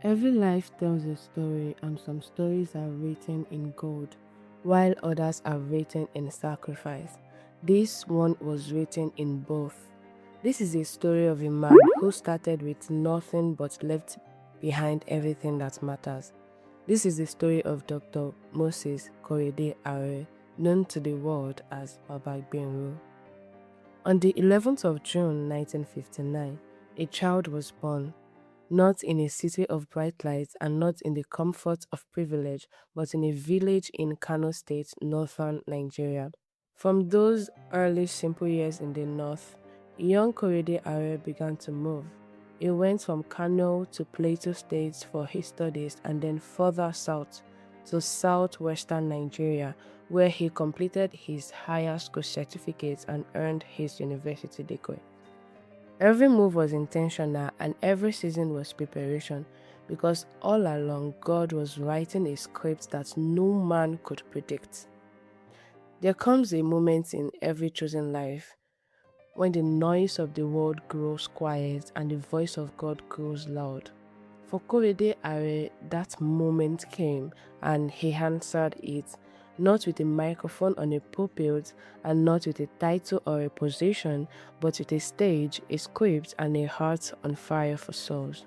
Every life tells a story, and some stories are written in gold, while others are written in sacrifice. This one was written in both. This is a story of a man who started with nothing but left behind everything that matters. This is the story of Dr. Moses Korede Are, known to the world as BABA GBENRO. On the 11th of June 1959, a child was born, not in a city of bright lights and not in the comfort of privilege, but in a village in Kano State, northern Nigeria. From those early simple years in the north, young Korede Are began to move. He went from Kano to Plateau State for his studies and then further south to southwestern Nigeria, where he completed his higher school certificates and earned his university degree. Every move was intentional and every season was preparation, because all along God was writing a script that no man could predict. There comes a moment in every chosen life when the noise of the world grows quiet and the voice of God grows loud. For Korede Are, that moment came and he answered it, not with a microphone on a pulpit and not with a title or a position, but with a stage, a script, and a heart on fire for souls.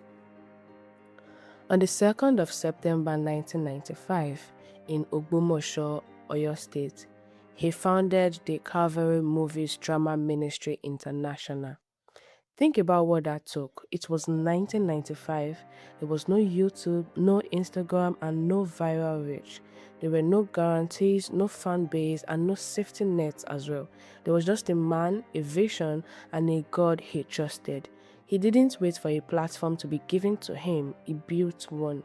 On the 2nd of September 1995, in Ogbomosho, Oyo State, he founded the Calvary Movies Drama Ministry International. Think about what that took. It was 1995. There was no YouTube, no Instagram, and no viral reach. There were no guarantees, no fan base, and no safety nets as well. There was just a man, a vision, and a God he trusted. He didn't wait for a platform to be given to him, he built one.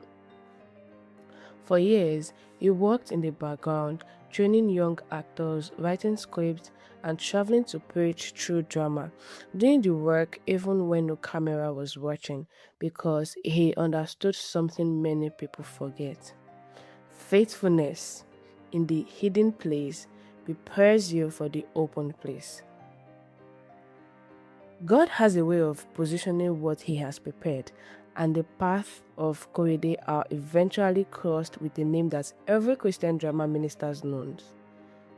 For years, he worked in the background, training young actors, writing scripts, and traveling to preach through drama, doing the work even when no camera was watching, because he understood something many people forget. Faithfulness in the hidden place prepares you for the open place. God has a way of positioning what he has prepared, and the path of Korede are eventually crossed with the name that every Christian drama minister knows.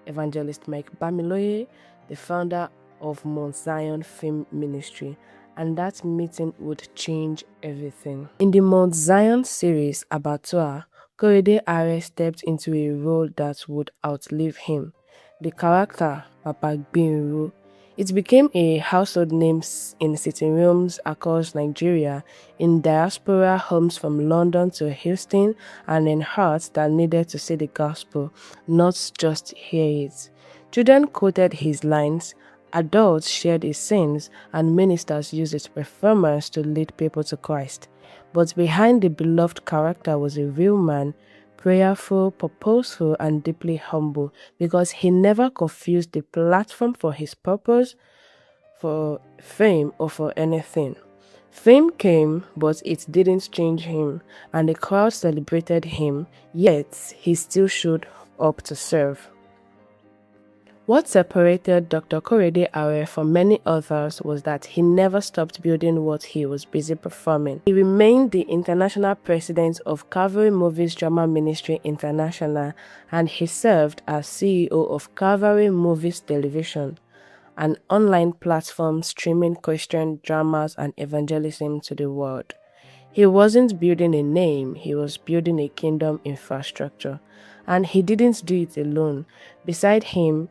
Evangelist Mike Bamiloye, the founder of Mount Zion Film Ministry, and that meeting would change everything. In the Mount Zion series, Abattoir, Korede Are stepped into a role that would outlive him. The character, Baba GBENRO, it became a household name in sitting rooms across Nigeria, in diaspora homes from London to Houston, and in hearts that needed to see the gospel, not just hear it. Children quoted his lines, adults shared his sins, and ministers used his performance to lead people to Christ. But behind the beloved character was a real man, prayerful, purposeful, and deeply humble, because he never confused the platform for his purpose, for fame, or for anything. Fame came, but it didn't change him, and the crowd celebrated him, yet he still showed up to serve. What separated Dr. Korede Are from many others was that he never stopped building what he was busy performing. He remained the international president of Calvary Movies Drama Ministry International, and he served as CEO of Calvary Movies Television, an online platform streaming Christian dramas and evangelism to the world. He wasn't building a name, he was building a kingdom infrastructure. And he didn't do it alone. Beside him,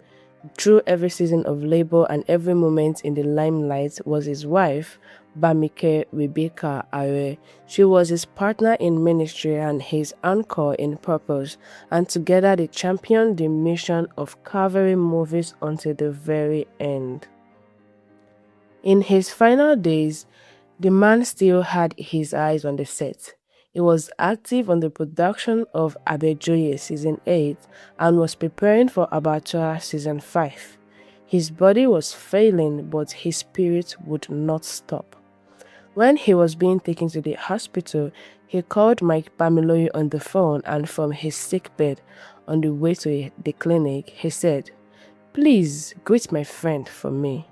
through every season of labor and every moment in the limelight, was his wife, Bamike Rebecca Are. She was his partner in ministry and his anchor in purpose, and together they championed the mission of Calvary Movies until the very end. In his final days, the man still had his eyes on the set. He was active on the production of Abattoir Season 8 and was preparing for Abattoir Season 5. His body was failing, but his spirit would not stop. When he was being taken to the hospital, he called Mike Bamiloye on the phone, and from his sickbed on the way to the clinic, he said, "Please greet my friend for me.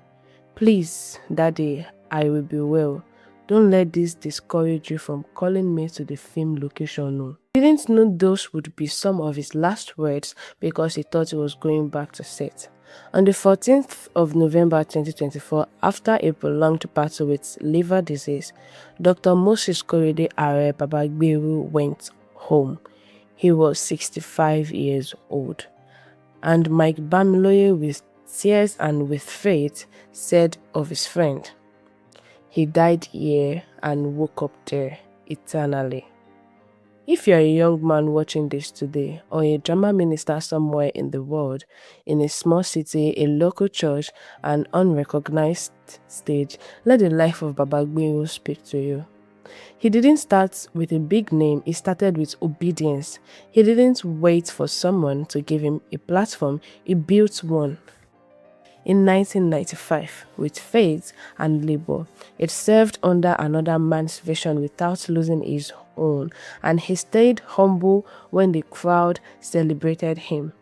Please, Daddy, I will be well. Don't let this discourage you from calling me to the film location. No. He didn't know those would be some of his last words because he thought he was going back to set. On the 14th of November 2024, after a prolonged battle with liver disease, Dr. Moses Korede Are BABA GBENRO went home. He was 65 years old. And Mike Bamiloye, with tears and with faith, said of his friend, "He died here and woke up there eternally." If you're a young man watching this today, or a drama minister somewhere in the world, in a small city, a local church, an unrecognized stage, let the life of BABA GBENRO speak to you. He didn't start with a big name, he started with obedience. He didn't wait for someone to give him a platform, he built one. In 1995, with faith and labor, it served under another man's vision without losing his own, and he stayed humble when the crowd celebrated him.